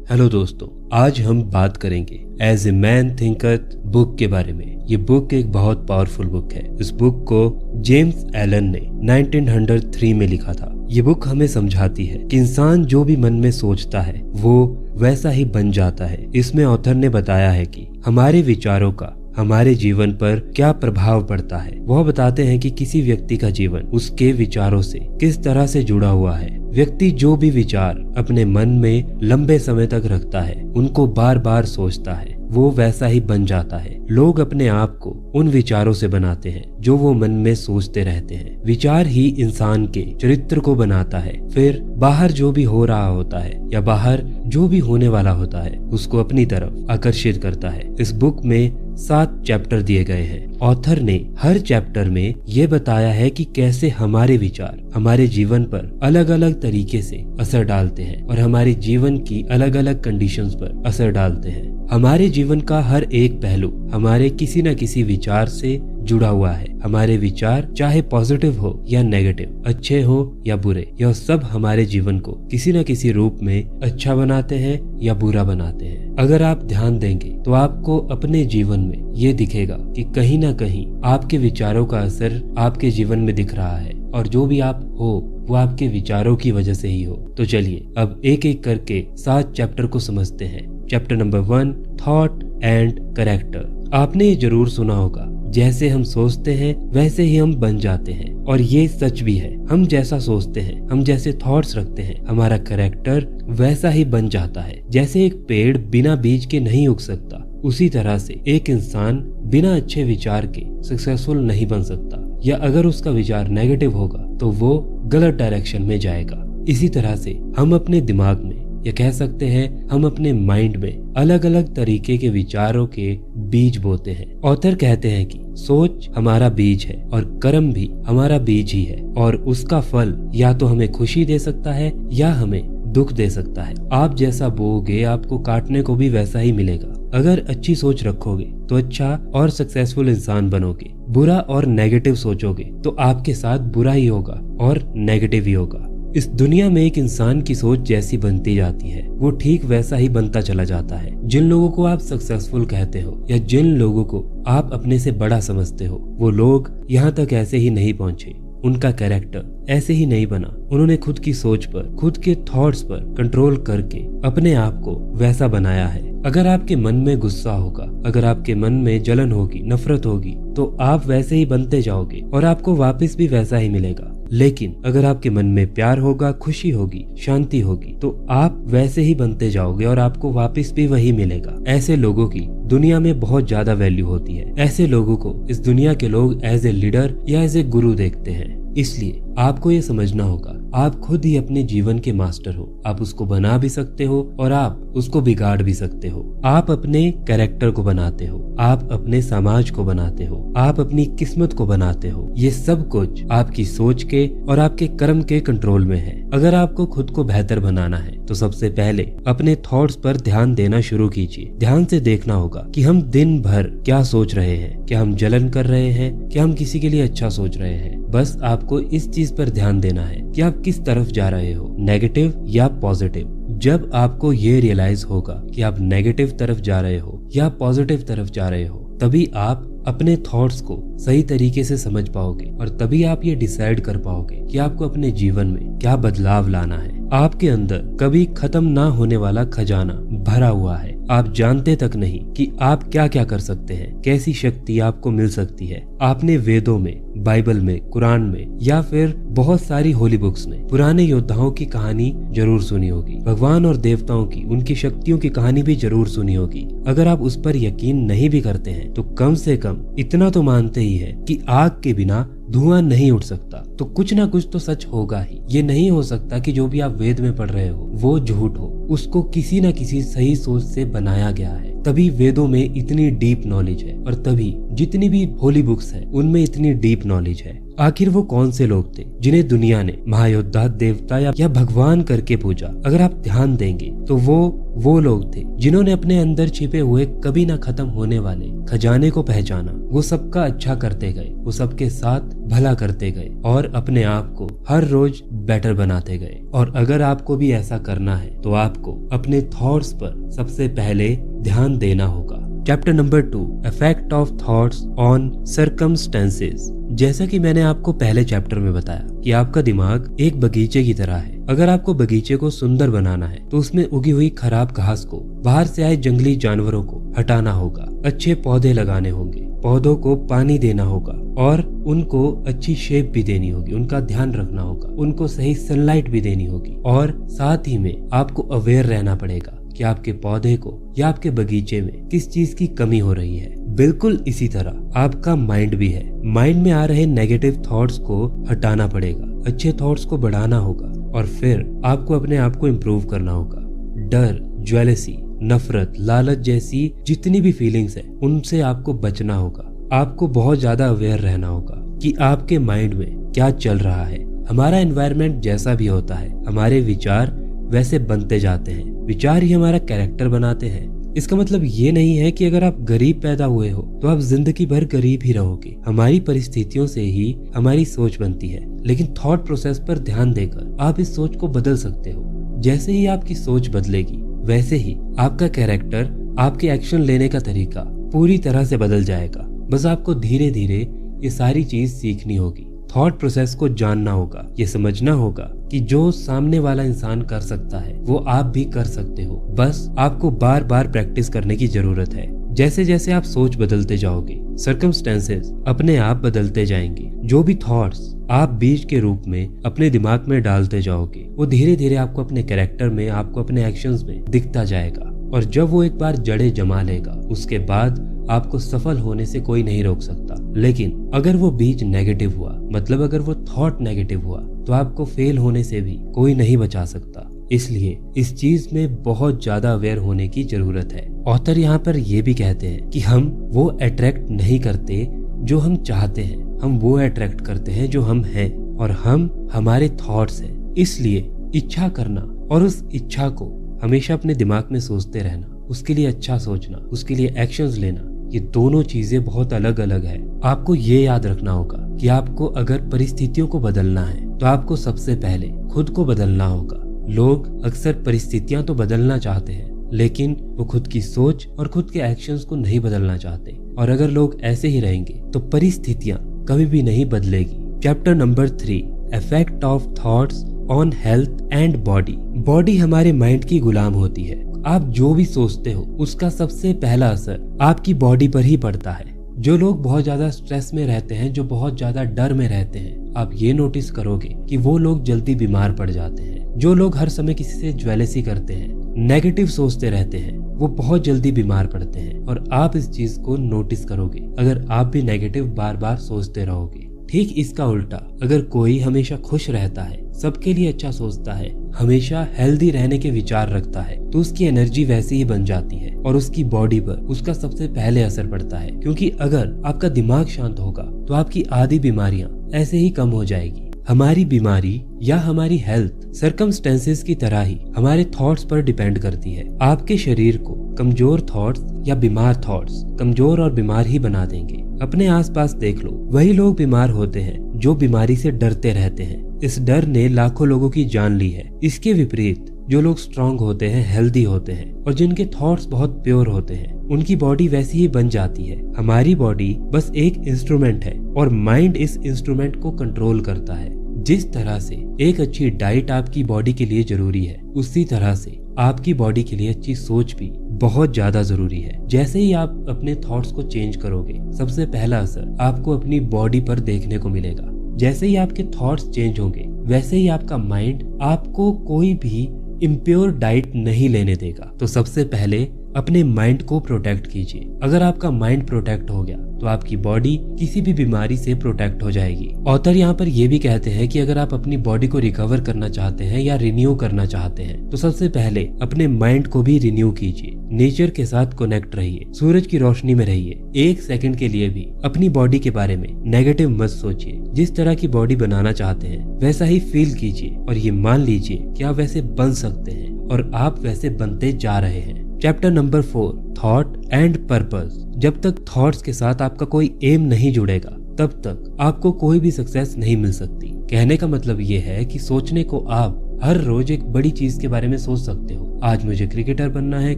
Hello दोस्तों, आज हम बात करेंगे as a man thinketh book के बारे में। ये बुक एक बहुत पावरफुल बुक है। इस बुक को जेम्स एलन ने 1903 में लिखा था। ये बुक हमें समझाती है कि इंसान जो भी मन में सोचता है वो वैसा ही बन जाता है। इसमें ऑथर ने बताया है कि हमारे विचारों का हमारे जीवन पर क्या प्रभाव पड़ता है। वह बताते हैं कि किसी व्यक्ति का जीवन उसके विचारों से किस तरह से जुड़ा हुआ है। व्यक्ति जो भी विचार अपने मन में लंबे समय तक रखता है, उनको बार बार सोचता है, वो वैसा ही बन जाता है। लोग अपने आप को उन विचारों से बनाते हैं जो वो मन में सोचते रहते हैं। विचार ही इंसान के चरित्र को बनाता है। फिर बाहर जो भी हो रहा होता है या बाहर जो भी होने वाला होता है उसको अपनी तरफ आकर्षित करता है। इस बुक में 7 चैप्टर दिए गए हैं। ऑथर ने हर चैप्टर में ये बताया है कि कैसे हमारे विचार हमारे जीवन पर अलग अलग तरीके से असर डालते हैं और हमारे जीवन की अलग अलग कंडीशंस पर असर डालते हैं। हमारे जीवन का हर एक पहलू हमारे किसी न किसी विचार से जुड़ा हुआ है। हमारे विचार चाहे पॉजिटिव हो या नेगेटिव, अच्छे हो या बुरे, यह सब हमारे जीवन को किसी न किसी रूप में अच्छा बनाते हैं या बुरा बनाते हैं। अगर आप ध्यान देंगे तो आपको अपने जीवन में ये दिखेगा कि कहीं ना कहीं आपके विचारों का असर आपके जीवन में दिख रहा है और जो भी आप हो वो आपके विचारों की वजह से ही हो। तो चलिए अब एक एक करके 7 चैप्टर को समझते हैं। Chapter number 1, thought and character. आपने ये जरूर सुना होगा, जैसे हम सोचते हैं वैसे ही हम बन जाते हैं, और ये सच भी है। हम जैसा सोचते हैं, हम जैसे थॉट्स रखते हैं, हमारा कैरेक्टर वैसा ही बन जाता है। जैसे एक पेड़ बिना बीज के नहीं उग सकता, उसी तरह से एक इंसान बिना अच्छे विचार के सक्सेसफुल नहीं बन सकता, या अगर उसका विचार नेगेटिव होगा तो वो गलत डायरेक्शन में जाएगा। इसी तरह से हम अपने दिमाग में, या कह सकते हैं हम अपने माइंड में अलग अलग तरीके के विचारों के बीज बोते हैं। ऑथर कहते हैं कि सोच हमारा बीज है और कर्म भी हमारा बीज ही है, और उसका फल या तो हमें खुशी दे सकता है या हमें दुख दे सकता है। आप जैसा बोओगे आपको काटने को भी वैसा ही मिलेगा। अगर अच्छी सोच रखोगे तो अच्छा और सक्सेसफुल इंसान बनोगे। बुरा और नेगेटिव सोचोगे तो आपके साथ बुरा ही होगा और नेगेटिव ही होगा। इस दुनिया में एक इंसान की सोच जैसी बनती जाती है वो ठीक वैसा ही बनता चला जाता है। जिन लोगों को आप सक्सेसफुल कहते हो या जिन लोगों को आप अपने से बड़ा समझते हो, वो लोग यहाँ तक ऐसे ही नहीं पहुँचे। उनका कैरेक्टर ऐसे ही नहीं बना। उन्होंने खुद की सोच पर, खुद के थॉट्स पर कंट्रोल करके अपने आप को वैसा बनाया है। अगर आपके मन में गुस्सा होगा, अगर आपके मन में जलन होगी, नफरत होगी, तो आप वैसे ही बनते जाओगे और आपको वापस भी वैसा ही मिलेगा। लेकिन अगर आपके मन में प्यार होगा, खुशी होगी, शांति होगी, तो आप वैसे ही बनते जाओगे और आपको वापस भी वही मिलेगा। ऐसे लोगों की दुनिया में बहुत ज्यादा वैल्यू होती है। ऐसे लोगों को इस दुनिया के लोग एज ए लीडर या एज ए गुरु देखते हैं। इसलिए आपको ये समझना होगा, आप खुद ही अपने जीवन के मास्टर हो। आप उसको बना भी सकते हो और आप उसको बिगाड़ भी सकते हो। आप अपने कैरेक्टर को बनाते हो, आप अपने समाज को बनाते हो, आप अपनी किस्मत को बनाते हो। ये सब कुछ आपकी सोच के और आपके कर्म के कंट्रोल में है। अगर आपको खुद को बेहतर बनाना है तो सबसे पहले अपने थॉट्स पर ध्यान देना शुरू कीजिए। ध्यान से देखना होगा कि हम दिन भर क्या सोच रहे हैं। क्या हम जलन कर रहे हैं? क्या हम किसी के लिए अच्छा सोच रहे हैं? बस आपको इस चीज पर ध्यान देना है कि आप किस तरफ जा रहे हो, नेगेटिव या पॉजिटिव। जब आपको ये रियलाइज होगा कि आप नेगेटिव तरफ जा रहे हो या पॉजिटिव तरफ जा रहे हो, तभी आप अपने थॉट्स को सही तरीके से समझ पाओगे और तभी आप ये डिसाइड कर पाओगे कि आपको अपने जीवन में क्या बदलाव लाना है। आपके अंदर कभी खत्म ना होने वाला खजाना भरा हुआ है। आप जानते तक नहीं कि आप क्या क्या कर सकते हैं, कैसी शक्ति आपको मिल सकती है। आपने वेदों में, बाइबल में, कुरान में या फिर बहुत सारी होली बुक्स में पुराने योद्धाओं की कहानी जरूर सुनी होगी। भगवान और देवताओं की, उनकी शक्तियों की कहानी भी जरूर सुनी होगी। अगर आप उस पर यकीन नहीं भी करते हैं तो कम से कम इतना तो मानते ही है कि आग के बिना धुआं नहीं उठ सकता। तो कुछ ना कुछ तो सच होगा ही। ये नहीं हो सकता कि जो भी आप वेद में पढ़ रहे हो वो झूठ हो। उसको किसी न किसी सही सोच से बनाया गया है। तभी वेदों में इतनी डीप नॉलेज है और तभी जितनी भी होली बुक्स है उनमें इतनी डीप नॉलेज है। आखिर वो कौन से लोग थे जिन्हें दुनिया ने महायोद्धा, देवता या भगवान करके पूजा? अगर आप ध्यान देंगे तो वो लोग थे जिन्होंने अपने अंदर छिपे हुए कभी ना खत्म होने वाले खजाने को पहचाना। वो सबका अच्छा करते गए, वो सबके साथ भला करते गए और अपने आप को हर रोज बेटर बनाते गए। और अगर आपको भी ऐसा करना है तो आपको अपने थॉट्स पर सबसे पहले ध्यान देना होगा। Chapter number 2, effect of thoughts on circumstances. जैसा कि मैंने आपको पहले चैप्टर में बताया कि आपका दिमाग एक बगीचे की तरह है। अगर आपको बगीचे को सुंदर बनाना है तो उसमें उगी हुई खराब घास को, बाहर से आए जंगली जानवरों को हटाना होगा, अच्छे पौधे लगाने होंगे, पौधों को पानी देना होगा और उनको अच्छी शेप भी देनी होगी, उनका ध्यान रखना होगा, उनको सही सनलाइट भी देनी होगी और साथ ही में आपको अवेयर रहना पड़ेगा कि आपके पौधे को या आपके बगीचे में किस चीज की कमी हो रही है। बिल्कुल इसी तरह आपका माइंड भी है। माइंड में आ रहे नेगेटिव थॉट्स को हटाना पड़ेगा, अच्छे थॉट्स को बढ़ाना होगा और फिर आपको अपने आप को इम्प्रूव करना होगा। डर, ज्वेलसी, नफरत, लालच जैसी जितनी भी फीलिंग्स है उनसे आपको बचना होगा। आपको बहुत ज्यादा अवेयर रहना होगा कि आपके माइंड में क्या चल रहा है। हमारा एनवायरनमेंट जैसा भी होता है, हमारे विचार वैसे बनते जाते हैं। विचार ही हमारा कैरेक्टर बनाते हैं। इसका मतलब ये नहीं है कि अगर आप गरीब पैदा हुए हो तो आप जिंदगी भर गरीब ही रहोगे। हमारी परिस्थितियों से ही हमारी सोच बनती है, लेकिन थॉट प्रोसेस पर ध्यान देकर आप इस सोच को बदल सकते हो। जैसे ही आपकी सोच बदलेगी वैसे ही आपका कैरेक्टर, आपके एक्शन लेने का तरीका पूरी तरह से बदल जाएगा। बस आपको धीरे धीरे ये सारी चीज सीखनी होगी। थॉट प्रोसेस को जानना होगा, ये समझना होगा कि जो सामने वाला इंसान कर सकता है वो आप भी कर सकते हो। बस आपको बार बार प्रैक्टिस करने की जरूरत है। जैसे जैसे आप सोच बदलते जाओगे, सर्कमस्टेंसेस अपने आप बदलते जाएंगे। जो भी थॉट्स आप बीज के रूप में अपने दिमाग में डालते जाओगे वो धीरे धीरे आपको अपने कैरेक्टर में, आपको अपने एक्शंस में दिखता जाएगा। और जब वो एक बार जड़ें जमा लेगा उसके बाद आपको सफल होने से कोई नहीं रोक सकता। लेकिन अगर वो बीज नेगेटिव हुआ, मतलब अगर वो थॉट नेगेटिव हुआ, तो आपको फेल होने से भी कोई नहीं बचा सकता। इसलिए इस चीज में बहुत ज्यादा अवेयर होने की जरूरत है। ऑथर यहाँ पर ये भी कहते हैं कि हम वो अट्रैक्ट नहीं करते जो हम चाहते हैं, हम वो अट्रैक्ट करते हैं जो हम हैं और हम हमारे थॉट्स हैं। इसलिए इच्छा करना और उस इच्छा को हमेशा अपने दिमाग में सोचते रहना, उसके लिए अच्छा सोचना, उसके लिए एक्शंस लेना, ये दोनों चीजें बहुत अलग अलग है। आपको ये याद रखना होगा कि आपको अगर परिस्थितियों को बदलना है तो आपको सबसे पहले खुद को बदलना होगा। लोग अक्सर परिस्थितियां तो बदलना चाहते हैं लेकिन वो खुद की सोच और खुद के एक्शंस को नहीं बदलना चाहते। और अगर लोग ऐसे ही रहेंगे तो परिस्थितियां कभी भी नहीं बदलेगी। Chapter number 3, effect of thoughts on health and body. Body हमारे माइंड की गुलाम होती है। आप जो भी सोचते हो उसका सबसे पहला असर आपकी बॉडी पर ही पड़ता है। जो लोग बहुत ज्यादा स्ट्रेस में रहते हैं, जो बहुत ज्यादा डर में रहते हैं, आप ये नोटिस करोगे कि वो लोग जल्दी बीमार पड़ जाते हैं। जो लोग हर समय किसी से ज्वेलसी करते हैं, नेगेटिव सोचते रहते हैं, वो बहुत जल्दी बीमार पड़ते हैं। और आप इस चीज को नोटिस करोगे अगर आप भी नेगेटिव बार बार सोचते रहोगे। ठीक इसका उल्टा, अगर कोई हमेशा खुश रहता है, सबके लिए अच्छा सोचता है, हमेशा हेल्दी रहने के विचार रखता है, तो उसकी एनर्जी वैसी ही बन जाती है और उसकी बॉडी पर उसका सबसे पहले असर पड़ता है। क्योंकि अगर आपका दिमाग शांत होगा तो आपकी आधी बीमारियां ऐसे ही कम हो जाएगी। हमारी बीमारी या हमारी हेल्थ सर्कमस्टेंसेस की तरह ही हमारे थॉट्स पर डिपेंड करती है। आपके शरीर को कमजोर थॉट्स या बीमार थॉट्स कमजोर और बीमार ही बना देंगे। अपने आसपास देख लो, वही लोग बीमार होते हैं जो बीमारी से डरते रहते हैं। इस डर ने लाखों लोगों की जान ली है। इसके विपरीत जो लोग स्ट्रांग होते हैं, हेल्दी होते हैं और जिनके थॉट्स बहुत प्योर होते हैं, उनकी बॉडी वैसी ही बन जाती है। हमारी बॉडी बस एक इंस्ट्रूमेंट है और माइंड इस इंस्ट्रूमेंट को कंट्रोल करता है। जिस तरह से एक अच्छी डाइट आपकी बॉडी के लिए जरूरी है, उसी तरह से आपकी बॉडी के लिए अच्छी सोच भी बहुत ज्यादा जरूरी है। जैसे ही आप अपने थॉट्स को चेंज करोगे, सबसे पहला असर आपको अपनी बॉडी पर देखने को मिलेगा। जैसे ही आपके थॉट्स चेंज होंगे, वैसे ही आपका माइंड आपको कोई भी इम्प्योर डाइट नहीं लेने देगा। तो सबसे पहले अपने माइंड को प्रोटेक्ट कीजिए। अगर आपका माइंड प्रोटेक्ट हो गया तो आपकी बॉडी किसी भी बीमारी से प्रोटेक्ट हो जाएगी। ऑथर यहाँ पर यह भी कहते हैं कि अगर आप अपनी बॉडी को रिकवर करना चाहते हैं या रिन्यू करना चाहते हैं तो सबसे पहले अपने माइंड को भी रिन्यू कीजिए। नेचर के साथ कनेक्ट रहिए, सूरज की रोशनी में रहिए। एक सेकंड के लिए भी अपनी बॉडी के बारे में नेगेटिव मत सोचिए। जिस तरह की बॉडी बनाना चाहते हैं वैसा ही फील कीजिए और ये मान लीजिए कि आप वैसे बन सकते हैं और आप वैसे बनते जा रहे हैं। Chapter number 4, thought and purpose. जब तक थॉट्स के साथ आपका कोई एम नहीं जुड़ेगा तब तक आपको कोई भी सक्सेस नहीं मिल सकती। कहने का मतलब ये है कि सोचने को आप हर रोज एक बड़ी चीज के बारे में सोच सकते हो। आज मुझे क्रिकेटर बनना है,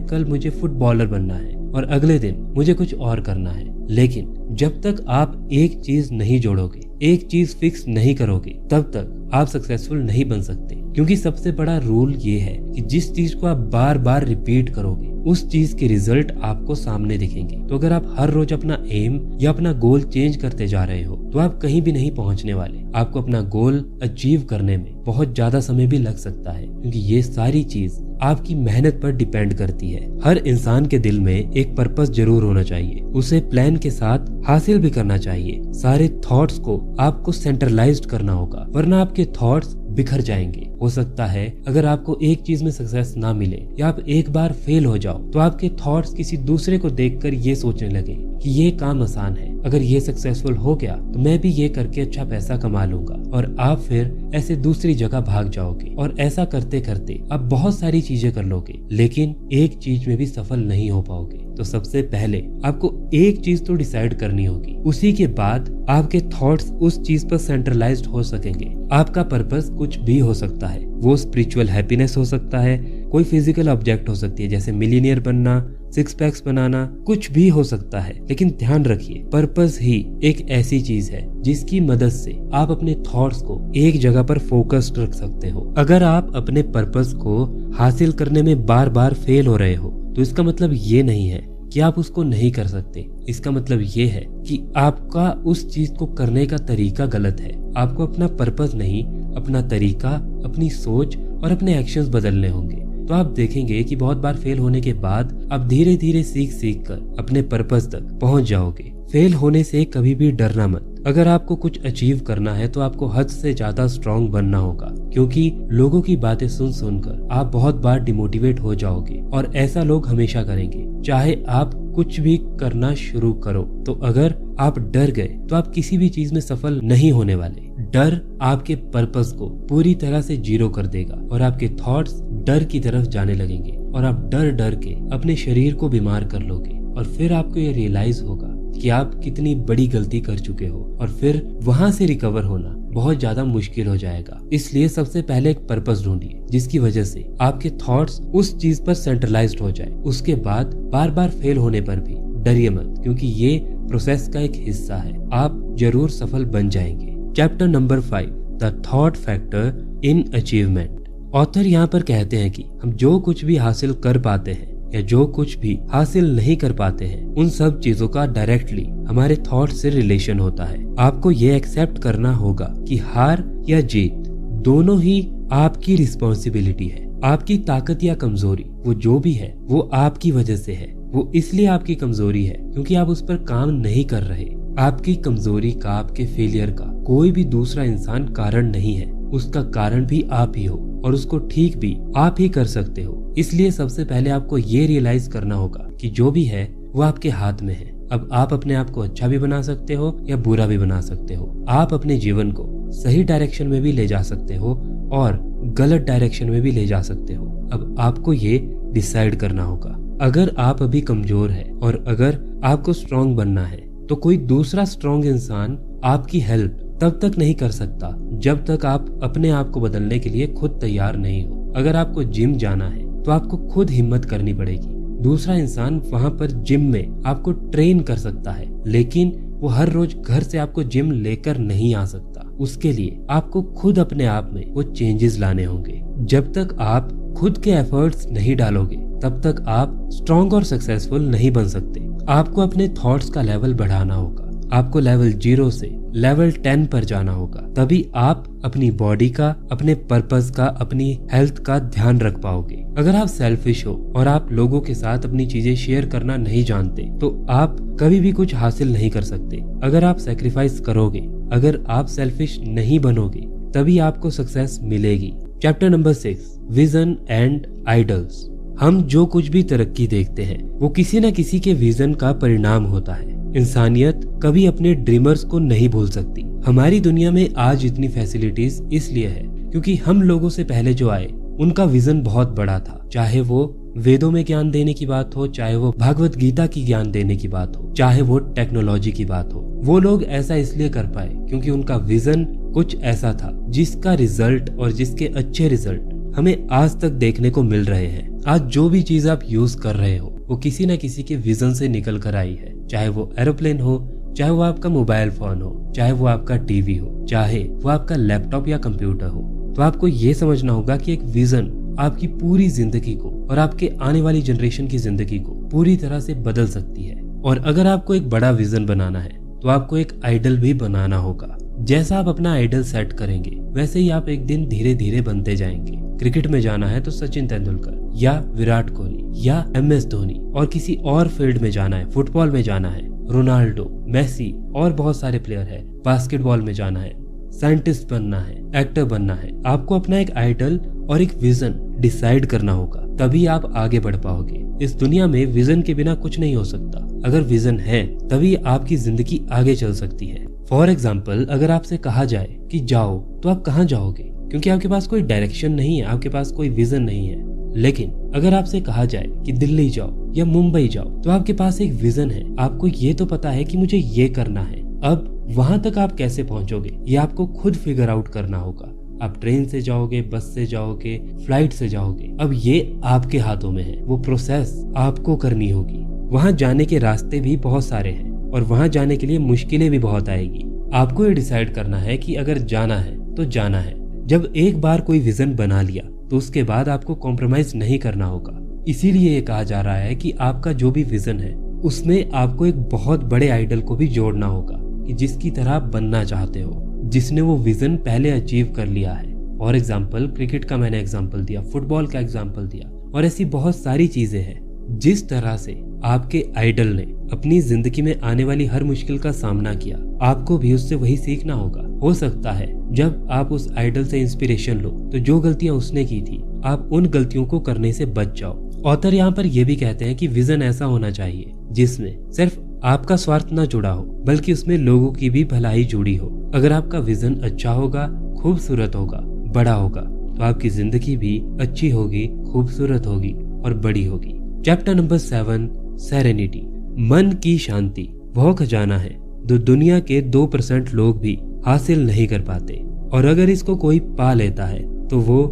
कल मुझे फुटबॉलर बनना है और अगले दिन मुझे कुछ और करना है। लेकिन जब तक आप एक चीज नहीं जोड़ोगे, एक चीज फिक्स नहीं करोगे, तब तक आप सक्सेसफुल नहीं बन सकते। क्योंकि सबसे बड़ा रूल ये है कि जिस चीज को आप बार बार रिपीट करोगे उस चीज के रिजल्ट आपको सामने दिखेंगे। तो अगर आप हर रोज अपना एम या अपना गोल चेंज करते जा रहे हो तो आप कहीं भी नहीं पहुंचने वाले। आपको अपना गोल अचीव करने में बहुत ज्यादा समय भी लग सकता है, क्योंकि ये सारी चीज आपकी मेहनत पर डिपेंड करती है। हर इंसान के दिल में एक पर्पस जरूर होना चाहिए, उसे प्लान के साथ हासिल भी करना चाहिए। सारे थॉट्स को आपको सेंट्रलाइज्ड करना होगा, वरना आपके थॉट्स बिखर जाएंगे। हो सकता है अगर आपको एक चीज में सक्सेस ना मिले या आप एक बार फेल हो जाओ तो आपके थॉट्स किसी दूसरे को देखकर ये सोचने लगे कि ये काम आसान है, अगर ये सक्सेसफुल हो गया तो मैं भी ये करके अच्छा पैसा कमा लूंगा, और आप फिर ऐसे दूसरी जगह भाग जाओगे और ऐसा करते करते आप बहुत सारी चीजें कर लोगे लेकिन एक चीज में भी सफल नहीं हो पाओगे। तो सबसे पहले आपको एक चीज तो डिसाइड करनी होगी, उसी के बाद आपके थॉट्स उस चीज पर सेंट्रलाइज्ड हो सकेंगे। आपका पर्पस कुछ भी हो सकता है, वो स्पिरिचुअल हैप्पीनेस हो सकता है, कोई फिजिकल ऑब्जेक्ट हो सकती है जैसे मिलीनियर बनना, 6 पैक्स बनाना, कुछ भी हो सकता है। लेकिन ध्यान रखिए, पर्पस ही एक ऐसी चीज है जिसकी मदद से आप अपने थॉट्स को एक जगह पर फोकस्ड रख सकते हो। अगर आप अपने पर्पस को हासिल करने में बार बार फेल हो रहे हो तो इसका मतलब ये नहीं है कि आप उसको नहीं कर सकते। इसका मतलब ये है कि आपका उस चीज को करने का तरीका गलत है। आपको अपना पर्पस नहीं, अपना तरीका, अपनी सोच और अपने एक्शंस बदलने होंगे। तो आप देखेंगे कि बहुत बार फेल होने के बाद आप धीरे धीरे सीख कर अपने पर्पस तक पहुंच जाओगे। फेल होने से कभी भी डरना मत। अगर आपको कुछ अचीव करना है तो आपको हद से ज्यादा स्ट्रांग बनना होगा, क्योंकि लोगों की बातें सुन सुनकर आप बहुत बार डिमोटिवेट हो जाओगे और ऐसा लोग हमेशा करेंगे, चाहे आप कुछ भी करना शुरू करो। तो अगर आप डर गए तो आप किसी भी चीज में सफल नहीं होने वाले। डर आपके पर्पस को पूरी तरह से जीरो कर देगा और आपके थॉट्स डर की तरफ जाने लगेंगे और आप डर डर के अपने शरीर को बीमार कर लोगे और फिर आपको ये रियलाइज होगा कि आप कितनी बड़ी गलती कर चुके हो और फिर वहां से रिकवर होना बहुत ज्यादा मुश्किल हो जाएगा। इसलिए सबसे पहले एक पर्पस ढूंढिए जिसकी वजह से आपके थॉट्स उस चीज पर सेंट्रलाइज्ड हो जाए। उसके बाद बार बार फेल होने पर भी डरिए मत, क्योंकि ये प्रोसेस का एक हिस्सा है। आप जरूर सफल बन जाएंगे। Chapter number 5, the thought factor in achievement. Author यहाँ पर कहते हैं कि हम जो कुछ भी हासिल कर पाते हैं या जो कुछ भी हासिल नहीं कर पाते हैं, उन सब चीजों का डायरेक्टली हमारे थॉट से रिलेशन होता है। आपको ये एक्सेप्ट करना होगा कि हार या जीत दोनों ही आपकी रिस्पॉन्सिबिलिटी है। आपकी ताकत या कमजोरी वो जो भी है वो आपकी वजह से है। वो इसलिए आपकी कमजोरी है क्योंकि आप उस पर काम नहीं कर रहे। आपकी कमजोरी का, आपके फेलियर का कोई भी दूसरा इंसान कारण नहीं है, उसका कारण भी आप ही हो और उसको ठीक भी आप ही कर सकते हो। इसलिए सबसे पहले आपको ये रियलाइज करना होगा कि जो भी है वो आपके हाथ में है। अब आप अपने आप को अच्छा भी बना सकते हो या बुरा भी बना सकते हो। आप अपने जीवन को सही डायरेक्शन में भी ले जा सकते हो और गलत डायरेक्शन में भी ले जा सकते हो। अब आपको ये डिसाइड करना होगा। अगर आप अभी कमजोर है और अगर आपको स्ट्रांग बनना है तो कोई दूसरा स्ट्रांग इंसान आपकी हेल्प तब तक नहीं कर सकता जब तक आप अपने आप को बदलने के लिए खुद तैयार नहीं हो। अगर आपको जिम जाना है तो आपको खुद हिम्मत करनी पड़ेगी। दूसरा इंसान वहां पर जिम में आपको ट्रेन कर सकता है, लेकिन वो हर रोज घर से आपको जिम लेकर नहीं आ सकता। उसके लिए आपको खुद अपने आप में वो चेंजेस लाने होंगे। जब तक आप खुद के एफर्ट्स नहीं डालोगे तब तक आप स्ट्रांग और सक्सेसफुल नहीं बन सकते। आपको अपने थॉट्स का लेवल बढ़ाना होगा। आपको लेवल 0 से लेवल 10 पर जाना होगा, तभी आप अपनी बॉडी का, अपने पर्पस का, अपनी हेल्थ का ध्यान रख पाओगे। अगर आप सेल्फिश हो और आप लोगों के साथ अपनी चीजें शेयर करना नहीं जानते तो आप कभी भी कुछ हासिल नहीं कर सकते। अगर आप सेक्रीफाइस करोगे, अगर आप सेल्फिश नहीं बनोगे, तभी आपको सक्सेस मिलेगी। Chapter number 6, vision and idols. हम जो कुछ भी तरक्की देखते हैं वो किसी न किसी के विजन का परिणाम होता है। इंसानियत कभी अपने ड्रीमर्स को नहीं भूल सकती। हमारी दुनिया में आज इतनी फैसिलिटीज इसलिए है क्योंकि हम लोगों से पहले जो आए उनका विजन बहुत बड़ा था। चाहे वो वेदों में ज्ञान देने की बात हो, चाहे वो भागवत गीता की ज्ञान देने की बात हो, चाहे वो टेक्नोलॉजी की बात हो, वो लोग ऐसा इसलिए कर पाए क्योंकि उनका विजन कुछ ऐसा था जिसका रिजल्ट और जिसके अच्छे रिजल्ट हमें आज तक देखने को मिल रहे हैं। आज जो भी चीज आप यूज कर रहे हो वो किसी न किसी के विजन से निकल कर आई है। चाहे वो एरोप्लेन हो, चाहे वो आपका मोबाइल फोन हो, चाहे वो आपका टीवी हो, चाहे वो आपका लैपटॉप या कंप्यूटर हो। तो आपको ये समझना होगा कि एक विजन आपकी पूरी जिंदगी को और आपके आने वाली जनरेशन की जिंदगी को पूरी तरह से बदल सकती है। और अगर आपको एक बड़ा विजन बनाना है तो आपको एक आइडल भी बनाना होगा। जैसा आप अपना आइडल सेट करेंगे वैसे ही आप एक दिन धीरे धीरे बनते जाएंगे। क्रिकेट में जाना है तो सचिन तेंदुलकर या विराट कोहली या MS धोनी, और किसी और फील्ड में जाना है, फुटबॉल में जाना है, रोनाल्डो, मेसी और बहुत सारे प्लेयर है। बास्केटबॉल में जाना है, साइंटिस्ट बनना है, एक्टर बनना है। आपको अपना एक आइडल और एक विजन डिसाइड करना होगा, तभी आप आगे बढ़ पाओगे। इस दुनिया में विजन के बिना कुछ नहीं हो सकता। अगर विजन है तभी आपकी जिंदगी आगे चल सकती है। फॉर एग्जाम्पल, अगर आपसे कहा जाए कि जाओ, तो आप कहाँ जाओगे? क्योंकि आपके पास कोई डायरेक्शन नहीं है, आपके पास कोई विजन नहीं है। लेकिन अगर आपसे कहा जाए कि दिल्ली जाओ या मुंबई जाओ, तो आपके पास एक विजन है। आपको ये तो पता है कि मुझे ये करना है। अब वहां तक आप कैसे पहुंचोगे ये आपको खुद फिगर आउट करना होगा। आप ट्रेन से जाओगे, बस से जाओगे, फ्लाइट से जाओगे, अब ये आपके हाथों में है। वो प्रोसेस आपको करनी होगी। वहां जाने के रास्ते भी बहुत सारे हैं और वहां जाने के लिए मुश्किलें भी बहुत आएगी। आपको ये डिसाइड करना है कि अगर जाना है तो जाना है। जब एक बार कोई विजन बना लिया तो उसके बाद आपको कॉम्प्रोमाइज नहीं करना होगा। इसीलिए ये कहा जा रहा है कि आपका जो भी विजन है उसमें आपको एक बहुत बड़े आइडल को भी जोड़ना होगा कि जिसकी तरह आप बनना चाहते हो, जिसने वो विजन पहले अचीव कर लिया है। फॉर एग्जाम्पल, क्रिकेट का मैंने एग्जाम्पल दिया, फुटबॉल का एग्जाम्पल दिया, और ऐसी बहुत सारी चीजें हैं। जिस तरह से आपके आइडल ने अपनी जिंदगी में आने वाली हर मुश्किल का सामना किया, आपको भी उससे वही सीखना होगा। हो सकता है जब आप उस आइडल से इंस्पिरेशन लो तो जो गलतियां उसने की थी आप उन गलतियों को करने से बच जाओ। ऑथर यहाँ पर यह भी कहते हैं कि विजन ऐसा होना चाहिए जिसमें सिर्फ आपका स्वार्थ न जुड़ा हो बल्कि उसमें लोगों की भी भलाई जुड़ी हो। अगर आपका विजन अच्छा होगा, खूबसूरत होगा, बड़ा होगा तो आपकी जिंदगी भी अच्छी होगी, खूबसूरत होगी और बड़ी होगी। Chapter number 7, serenity. मन की शांति वह खजाना है जो दुनिया के 2% लोग भी हासिल नहीं कर पाते, और अगर इसको कोई पा लेता है तो वो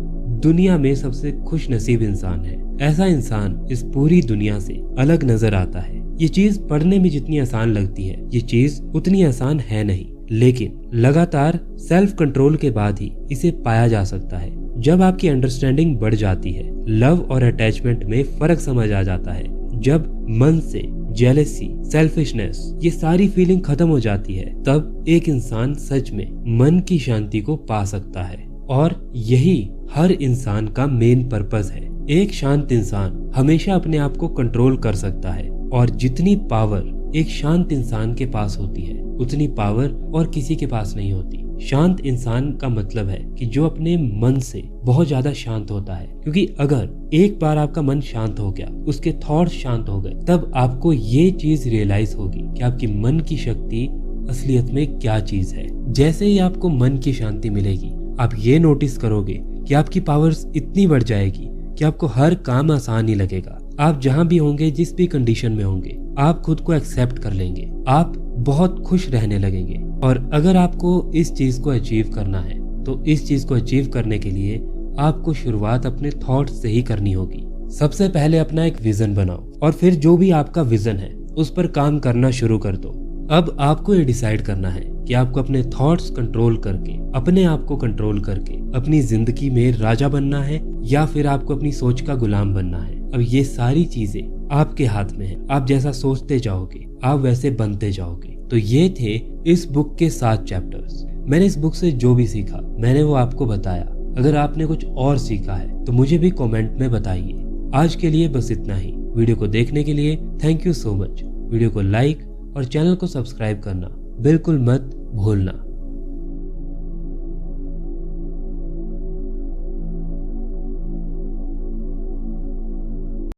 दुनिया में सबसे खुश नसीब इंसान है। ऐसा इंसान इस पूरी दुनिया से अलग नजर आता है। ये चीज पढ़ने में जितनी आसान लगती है ये चीज उतनी आसान है नहीं, लेकिन लगातार सेल्फ कंट्रोल के बाद ही इसे पाया जा सकता है। जब आपकी अंडरस्टैंडिंग बढ़ जाती है, लव और अटैचमेंट में फर्क समझ आ जाता है, जब मन से जेलसी, सेल्फिशनेस ये सारी फीलिंग खत्म हो जाती है, तब एक इंसान सच में मन की शांति को पा सकता है। और यही हर इंसान का मेन पर्पस है। एक शांत इंसान हमेशा अपने आप को कंट्रोल कर सकता है, और जितनी पावर एक शांत इंसान के पास होती है उतनी पावर और किसी के पास नहीं होती। शांत इंसान का मतलब है कि जो अपने मन से बहुत ज्यादा शांत होता है, क्योंकि अगर एक बार आपका मन शांत हो गया, उसके थॉट्स शांत हो गए, तब आपको ये चीज रियलाइज होगी कि आपकी मन की शक्ति असलियत में क्या चीज है। जैसे ही आपको मन की शांति मिलेगी, आप ये नोटिस करोगे कि आपकी पावर्स इतनी बढ़ जाएगी कि आपको हर काम आसान ही लगेगा। आप जहां भी होंगे, जिस भी कंडीशन में होंगे, आप खुद को एक्सेप्ट कर लेंगे, आप बहुत खुश रहने लगेंगे। और अगर आपको इस चीज को अचीव करना है तो इस चीज को अचीव करने के लिए आपको शुरुआत अपने थॉट्स से ही करनी होगी। सबसे पहले अपना एक विजन बनाओ और फिर जो भी आपका विजन है उस पर काम करना शुरू कर दो। अब आपको ये डिसाइड करना है कि आपको अपने थॉट्स कंट्रोल करके, अपने आप को कंट्रोल करके अपनी जिंदगी में राजा बनना है या फिर आपको अपनी सोच का गुलाम बनना है। अब ये सारी चीजें आपके हाथ में है। आप जैसा सोचते जाओगे आप वैसे बनते जाओगे। तो ये थे इस बुक के 7 चैप्टर्स। मैंने इस बुक से जो भी सीखा मैंने वो आपको बताया। अगर आपने कुछ और सीखा है तो मुझे भी कमेंट में बताइए। आज के लिए बस इतना ही। वीडियो को देखने के लिए thank you so much. Video को लाइक और चैनल को सब्सक्राइब करना बिल्कुल मत भूलना।